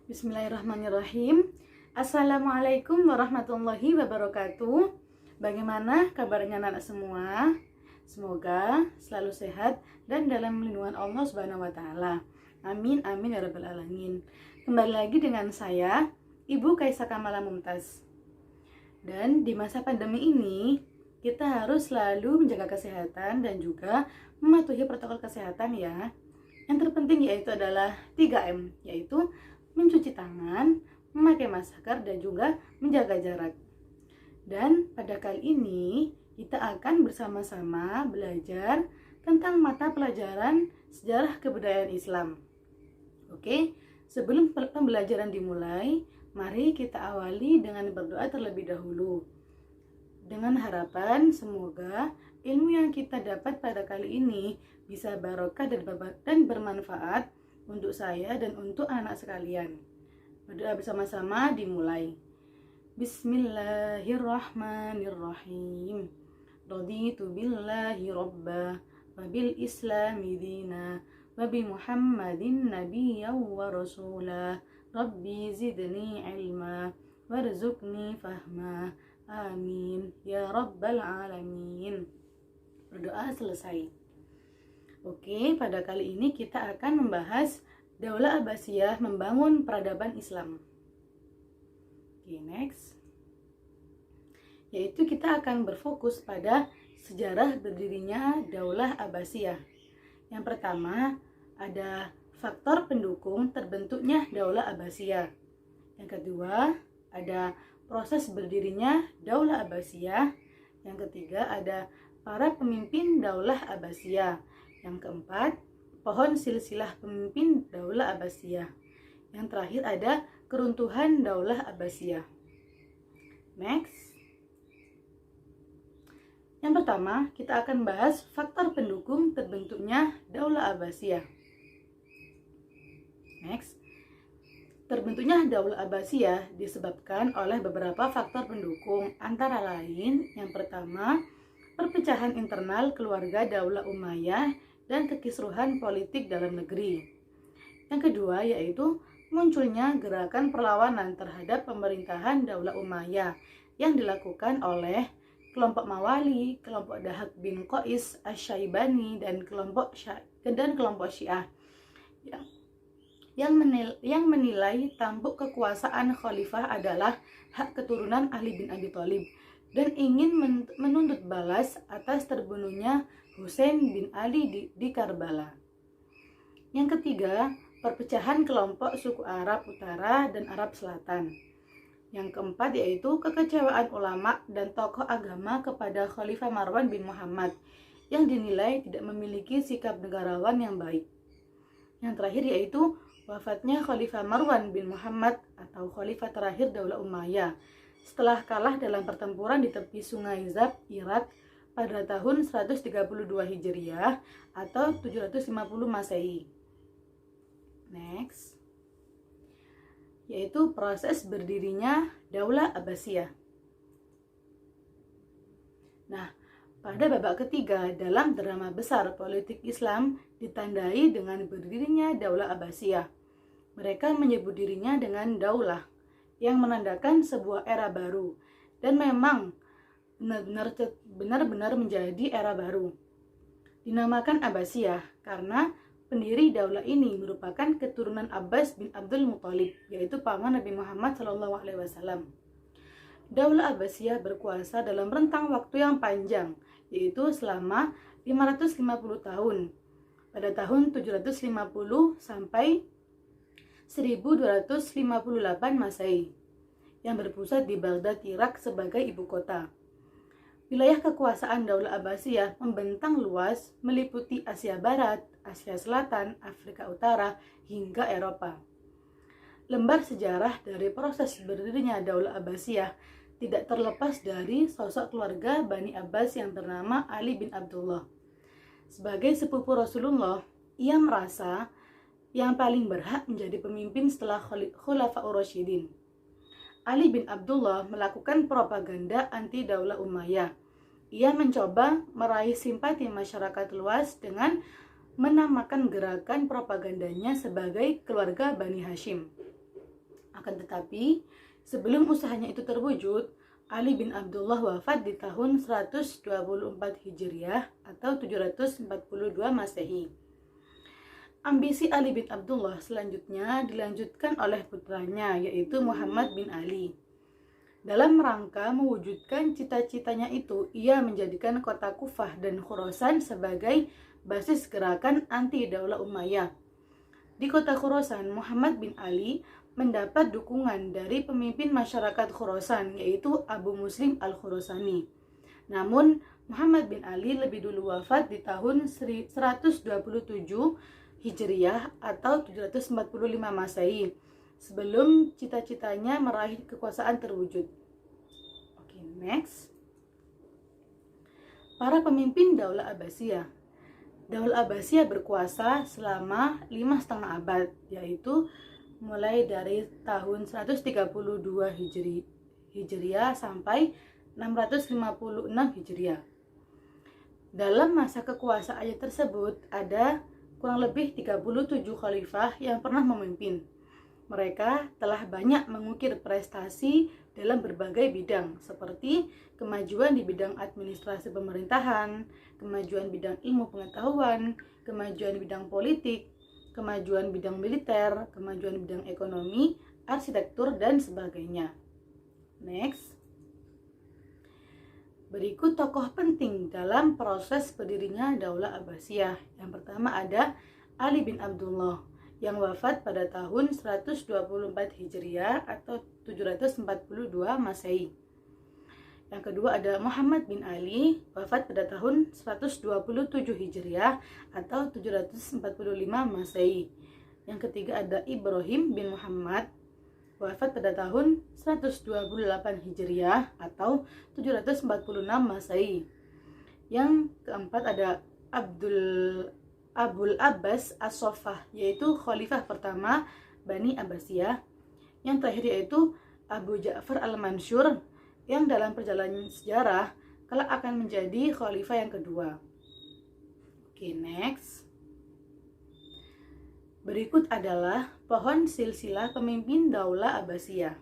Bismillahirrahmanirrahim. Assalamualaikum warahmatullahi wabarakatuh. Bagaimana kabarnya anak semua? Semoga selalu sehat dan dalam lindungan Allah Subhanahu wa taala. Amin amin ya rabbal alamin. Kembali lagi dengan saya, Ibu Kaisa Kamala Mumtaz. Dan di masa pandemi ini, kita harus selalu menjaga kesehatan dan juga mematuhi protokol kesehatan ya. Yang terpenting yaitu adalah 3M, yaitu mencuci tangan, memakai masker, dan juga menjaga jarak. Dan pada kali ini kita akan bersama-sama belajar tentang mata pelajaran sejarah kebudayaan Islam. Oke, sebelum pembelajaran dimulai, mari kita awali dengan berdoa terlebih dahulu. Dengan harapan semoga ilmu yang kita dapat pada kali ini bisa barokah dan bermanfaat untuk saya dan untuk anak sekalian. Berdoa bersama-sama dimulai. Bismillahirrahmanirrahim. Raditu billahi rabba wa bil islami dina wa bi Muhammadin nabiyyan wa rasula. Rabbi zidni ilma warzuqni fahma. Amin ya rabbal alamin. Berdoa selesai. Oke, pada kali ini kita akan membahas Daulah Abbasiyah membangun peradaban Islam. Oke, next. Yaitu kita akan berfokus pada sejarah berdirinya Daulah Abbasiyah. Yang pertama, ada faktor pendukung terbentuknya Daulah Abbasiyah. Yang kedua, ada proses berdirinya Daulah Abbasiyah. Yang ketiga, ada para pemimpin Daulah Abbasiyah. Yang keempat, pohon silsilah pemimpin Daulah Abbasiyah. Yang terakhir ada keruntuhan Daulah Abbasiyah. Next. Yang pertama, kita akan bahas faktor pendukung terbentuknya Daulah Abbasiyah. Next. Terbentuknya Daulah Abbasiyah disebabkan oleh beberapa faktor pendukung, antara lain yang pertama, perpecahan internal keluarga Daulah Umayyah dan kekisruhan politik dalam negeri. Yang kedua yaitu munculnya gerakan perlawanan terhadap pemerintahan Daulah Umayyah yang dilakukan oleh kelompok Mawali, kelompok Dahak bin Qais Asy-Syaibani dan kelompok Syiah yang menilai tampuk kekuasaan khalifah adalah hak keturunan Ali bin Abi Thalib dan ingin menuntut balas atas terbunuhnya Husain bin Ali di Karbala. Yang ketiga, perpecahan kelompok suku Arab Utara dan Arab Selatan. Yang keempat yaitu kekecewaan ulama dan tokoh agama kepada Khalifah Marwan bin Muhammad yang dinilai tidak memiliki sikap negarawan yang baik. Yang terakhir yaitu wafatnya Khalifah Marwan bin Muhammad atau Khalifah terakhir Daulah Umayyah setelah kalah dalam pertempuran di tepi Sungai Zab, Irak pada tahun 132 Hijriah atau 750 Masehi. Next. Yaitu proses berdirinya Daulah Abbasiyah. Nah, pada babak ketiga dalam drama besar politik Islam ditandai dengan berdirinya Daulah Abbasiyah. Mereka menyebut dirinya dengan Daulah yang menandakan sebuah era baru dan memang benar-benar menjadi era baru. Dinamakan Abbasiyah karena pendiri daulah ini merupakan keturunan Abbas bin Abdul Muthalib, yaitu paman Nabi Muhammad SAW. Daulah Abbasiyah berkuasa dalam rentang waktu yang panjang, yaitu selama 550 tahun, pada tahun 750 sampai 1258 Masehi, yang berpusat di Baghdad, Irak sebagai ibu kota. Wilayah kekuasaan Daulah Abbasiyah membentang luas, meliputi Asia Barat, Asia Selatan, Afrika Utara, hingga Eropa. Lembar sejarah dari proses berdirinya Daulah Abbasiyah tidak terlepas dari sosok keluarga Bani Abbas yang bernama Ali bin Abdullah. Sebagai sepupu Rasulullah, ia merasa yang paling berhak menjadi pemimpin setelah Khulafaur Rasyidin. Ali bin Abdullah melakukan propaganda anti Daulah Umayyah. Ia mencoba meraih simpati masyarakat luas dengan menamakan gerakan propagandanya sebagai keluarga Bani Hashim. Akan tetapi, sebelum usahanya itu terwujud, Ali bin Abdullah wafat di tahun 124 Hijriah atau 742 Masehi. Ambisi Ali bin Abdullah selanjutnya dilanjutkan oleh putranya, yaitu Muhammad bin Ali. Dalam rangka mewujudkan cita-citanya itu, ia menjadikan kota Kufah dan Khurasan sebagai basis gerakan anti Daulah Umayyah. Di kota Khurasan, Muhammad bin Ali mendapat dukungan dari pemimpin masyarakat Khurasan, yaitu Abu Muslim al-Khurasani. Namun, Muhammad bin Ali lebih dulu wafat di tahun 127 Hijriah atau 745 Masehi, sebelum cita-citanya meraih kekuasaan terwujud. Oke, next. Para pemimpin Daulah Abbasiyah. Daulah Abbasiyah berkuasa selama 5,5 abad, yaitu mulai dari tahun 132 Hijriah sampai 656 Hijriah. Dalam masa kekuasaannya tersebut ada kurang lebih 37 khalifah yang pernah memimpin. Mereka telah banyak mengukir prestasi dalam berbagai bidang, seperti kemajuan di bidang administrasi pemerintahan, kemajuan bidang ilmu pengetahuan, kemajuan bidang politik, kemajuan bidang militer, kemajuan bidang ekonomi, arsitektur, dan sebagainya. Next. Berikut tokoh penting dalam proses berdirinya Daulah Abbasiyah. Yang pertama ada Ali bin Abdullah yang wafat pada tahun 124 Hijriah atau 742 Masehi. Yang kedua ada Muhammad bin Ali, wafat pada tahun 127 Hijriah atau 745 Masehi. Yang ketiga ada Ibrahim bin Muhammad, wafat pada tahun 128 Hijriah atau 746 Masehi. Yang keempat ada Abul Abbas As-Soffah, yaitu khalifah pertama Bani Abbasiyah. Yang terakhir yaitu Abu Ja'far Al-Mansur, yang dalam perjalanan sejarah kelak akan menjadi khalifah yang kedua. Oke, next. Berikut adalah pohon silsilah pemimpin Daulah Abbasiyah.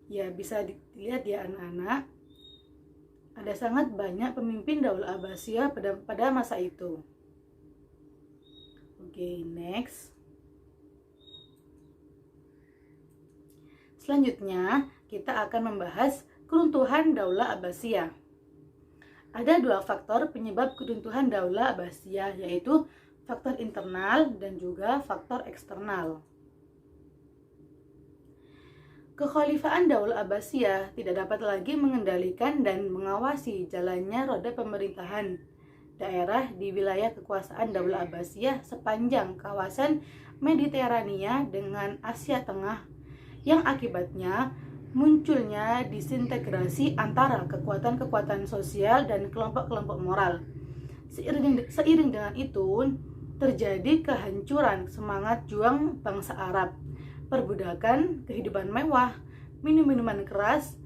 Ya, bisa dilihat ya anak-anak. Ada sangat banyak pemimpin Daulah Abbasiyah pada masa itu. Oke, next. Selanjutnya, kita akan membahas keruntuhan Daulah Abbasiyah. Ada dua faktor penyebab keruntuhan Daulah Abbasiyah, yaitu faktor internal dan juga faktor eksternal. Kekhalifahan Daulah Abbasiyah tidak dapat lagi mengendalikan dan mengawasi jalannya roda pemerintahan daerah di wilayah kekuasaan Daulah Abbasiyah sepanjang kawasan Mediterania dengan Asia Tengah, yang akibatnya munculnya disintegrasi antara kekuatan-kekuatan sosial dan kelompok-kelompok moral. Seiring dengan itu, terjadi kehancuran semangat juang bangsa Arab, perbudakan, kehidupan mewah, minum-minuman keras,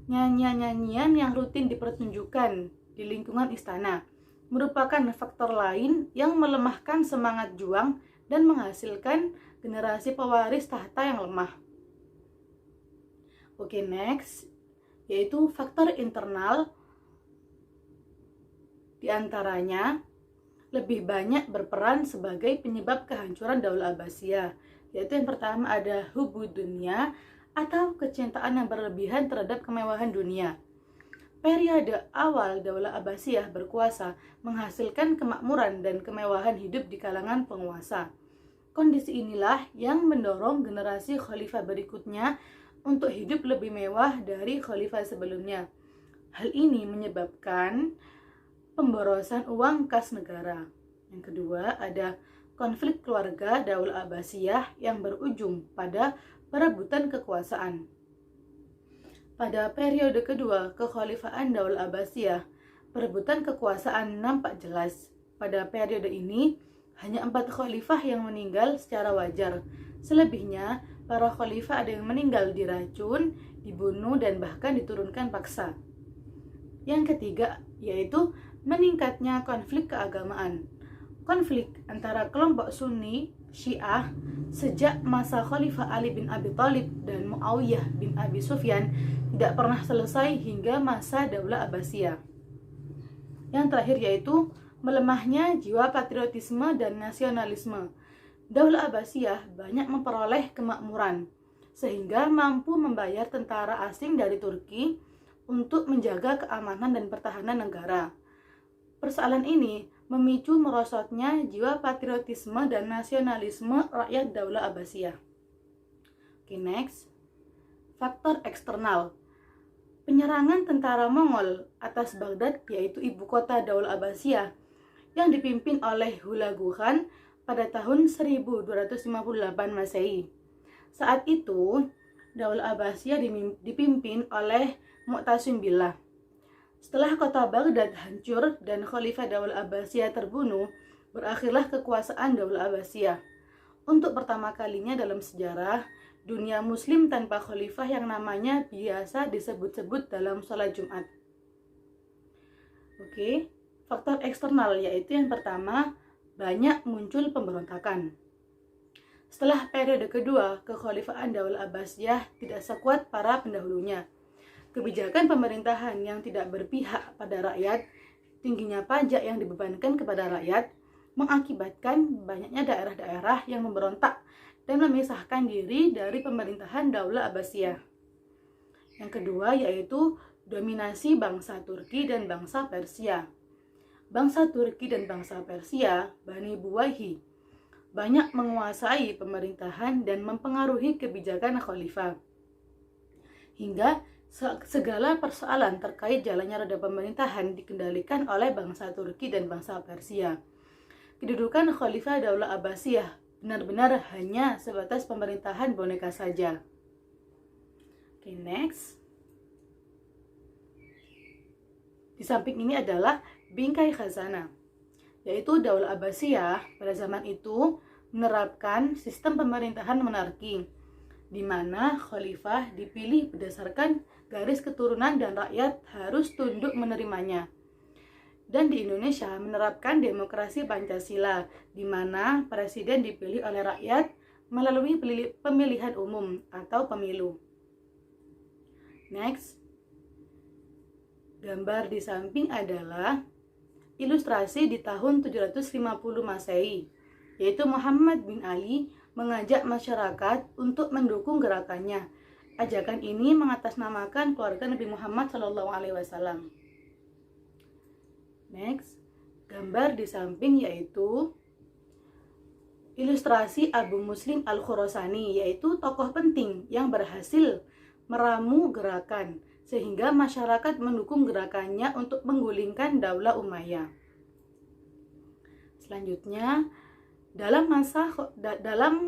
nyanyian-nyanyian yang rutin dipertunjukkan di lingkungan istana, merupakan faktor lain yang melemahkan semangat juang dan menghasilkan generasi pewaris tahta yang lemah. Oke, next, yaitu faktor internal. Di antaranya lebih banyak berperan sebagai penyebab kehancuran Daulah Abbasiyah, yaitu yang pertama ada hubud dunia atau kecintaan yang berlebihan terhadap kemewahan dunia. Periode awal Daulah Abbasiyah berkuasa menghasilkan kemakmuran dan kemewahan hidup di kalangan penguasa. Kondisi inilah yang mendorong generasi khalifah berikutnya untuk hidup lebih mewah dari khalifah sebelumnya. Hal ini menyebabkan pemborosan uang kas negara. Yang kedua ada konflik keluarga Daulah Abbasiyah yang berujung pada perebutan kekuasaan. Pada periode kedua kekhalifahan Daulah Abbasiyah, perebutan kekuasaan nampak jelas. Pada periode ini hanya 4 khalifah yang meninggal secara wajar. Selebihnya para khalifah ada yang meninggal diracun, dibunuh, dan bahkan diturunkan paksa. Yang ketiga yaitu meningkatnya konflik keagamaan. Konflik antara kelompok Sunni Syiah sejak masa Khalifah Ali bin Abi Thalib dan Muawiyah bin Abi Sufyan tidak pernah selesai hingga masa Daulah Abbasiyah. Yang terakhir yaitu melemahnya jiwa patriotisme dan nasionalisme. Daulah Abbasiyah banyak memperoleh kemakmuran, sehingga mampu membayar tentara asing dari Turki untuk menjaga keamanan dan pertahanan negara. Persoalan ini memicu merosotnya jiwa patriotisme dan nasionalisme rakyat Daulah Abbasiyah. Oke, next. Faktor eksternal. Penyerangan tentara Mongol atas Baghdad, yaitu ibu kota Daulah Abbasiyah, yang dipimpin oleh Hulagu Khan pada tahun 1258 Masehi. Saat itu, Daulah Abbasiyah dipimpin oleh Mu'tasim Billah. Setelah kota Baghdad hancur dan Khalifah Daulah Abbasiyah terbunuh, berakhirlah kekuasaan Daulah Abbasiyah. Untuk pertama kalinya dalam sejarah, dunia muslim tanpa khalifah yang namanya biasa disebut-sebut dalam sholat Jumat. Oke, faktor eksternal yaitu yang pertama, banyak muncul pemberontakan. Setelah periode kedua, kekhalifahan Daulah Abbasiyah tidak sekuat para pendahulunya. Kebijakan pemerintahan yang tidak berpihak pada rakyat, tingginya pajak yang dibebankan kepada rakyat, mengakibatkan banyaknya daerah-daerah yang memberontak dan memisahkan diri dari pemerintahan Daulah Abbasiyah. Yang kedua yaitu dominasi bangsa Turki dan bangsa Persia. Bangsa Turki dan bangsa Persia, Bani Buwayhi, banyak menguasai pemerintahan dan mempengaruhi kebijakan khalifah. Hingga segala persoalan terkait jalannya roda pemerintahan dikendalikan oleh bangsa Turki dan bangsa Persia. Kedudukan Khalifah Daulah Abbasiyah benar-benar hanya sebatas pemerintahan boneka saja. Oke, next. Di samping ini adalah bingkai khazanah, yaitu Daulah Abbasiyah pada zaman itu menerapkan sistem pemerintahan monarki, di mana khalifah dipilih berdasarkan garis keturunan dan rakyat harus tunduk menerimanya. Dan di Indonesia menerapkan demokrasi Pancasila, di mana presiden dipilih oleh rakyat melalui pemilihan umum atau pemilu. Next. Gambar di samping adalah ilustrasi di tahun 750 Masehi, yaitu Muhammad bin Ali mengajak masyarakat untuk mendukung gerakannya. Ajakan ini mengatasnamakan keluarga Nabi Muhammad SAW. Next, gambar di samping yaitu ilustrasi Abu Muslim Al-Khurasani, yaitu tokoh penting yang berhasil meramu gerakan sehingga masyarakat mendukung gerakannya untuk menggulingkan Daulah Umayyah. Selanjutnya, dalam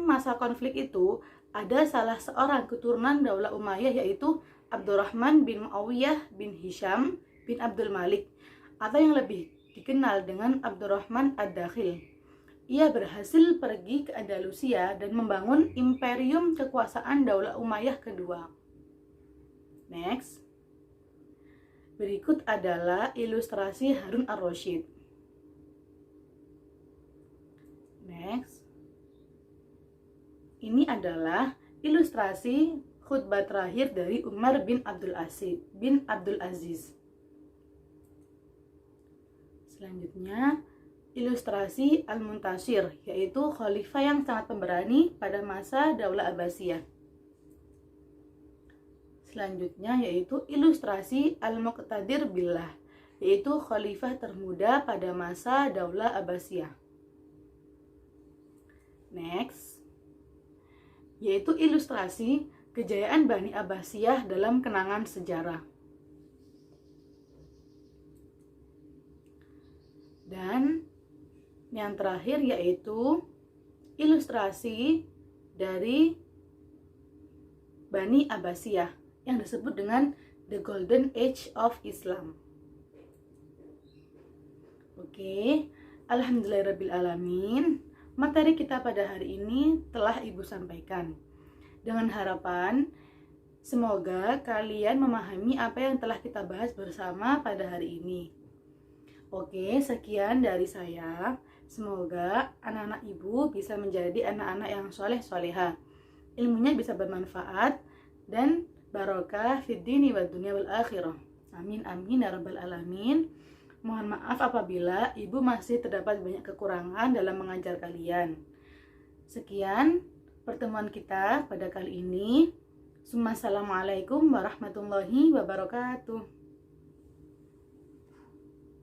masa konflik itu ada salah seorang keturunan Daulah Umayyah yaitu Abdurrahman bin Muawiyah bin Hisham bin Abdul Malik, atau yang lebih dikenal dengan Abdurrahman Ad-Dakhil. Ia berhasil pergi ke Andalusia dan membangun imperium kekuasaan Daulah Umayyah kedua. Next. Berikut adalah ilustrasi Harun Ar-Rasyid. Next. Ini adalah ilustrasi khutbah terakhir dari Umar bin Abdul Aziz. Selanjutnya, ilustrasi Al-Muntasir, yaitu khalifah yang sangat pemberani pada masa Daulah Abbasiyah. Selanjutnya yaitu ilustrasi Al-Muqtadir Billah, yaitu khalifah termuda pada masa Daulah Abbasiyah. Next, yaitu ilustrasi kejayaan Bani Abbasiyah dalam kenangan sejarah. Dan yang terakhir yaitu ilustrasi dari Bani Abbasiyah yang disebut dengan The Golden Age of Islam. Oke, alhamdulillahirrabbilalamin. Materi kita pada hari ini telah Ibu sampaikan. Dengan harapan semoga kalian memahami apa yang telah kita bahas bersama pada hari ini. Oke, sekian dari saya. Semoga anak-anak ibu bisa menjadi anak-anak yang soleh-soleha, ilmunya bisa bermanfaat dan barokah fid dini wad dunya wal akhirah. Amin amin ya rabbal alamin. Mohon maaf apabila ibu masih terdapat banyak kekurangan dalam mengajar kalian. Sekian pertemuan kita pada kali ini. Assalamualaikum warahmatullahi wabarakatuh.